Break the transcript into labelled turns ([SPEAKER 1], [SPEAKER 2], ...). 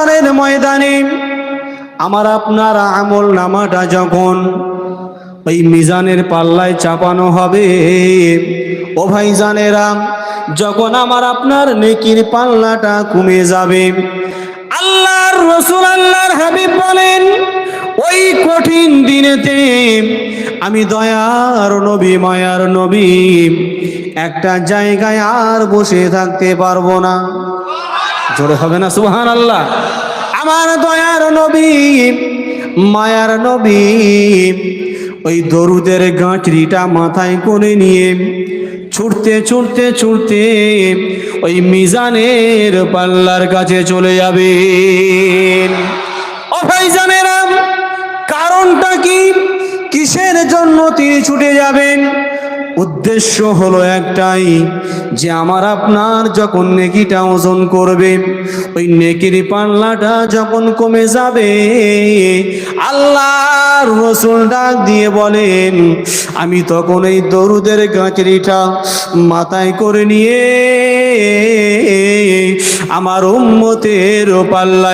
[SPEAKER 1] হাসরের ময়দানে আমার আপনার আমল নামাটা যখন ওই মিজানের পাল্লায় চাপানো হবে, ও ভাইজানেরা, যখন আমার আপনার নেকির পাল্লাটা কমে যাবে, আল্লাহর রাসূল আল্লাহর হাবিব বলেন ওই কঠিন দিনেতে আমি দয়ার নবী মায়ার নবী একটা জায়গায় আর বসে থাকতে পারবো না। জোরে হবে না সুবহানাল্লাহ? আমার দয়ার নবী মায়ার নবী ওই দরুদের গাঁটরিটা মাথায় করে নিয়ে ছুটতে ছুটতে ছুটতে ওই মিজানের পাল্লার কাছে চলে যাবেন। ও ভাইজানেরা, কারণটা কি? কিসের জন্য তিনি ছুটে যাবেন? উদ্দেশ্য হলো একটাই, যে আমার আপনার যখন নেকিটা ওজন করবে, ওই নেকির পাল্লাটা যখন কমে যাবে, আল্লাহর রাসূল ডাক দিয়ে বলেন আমি তখন এই দরুদের গাঁটরিটা মাথায় করে নিয়ে আমার উম্মতের পাল্লায়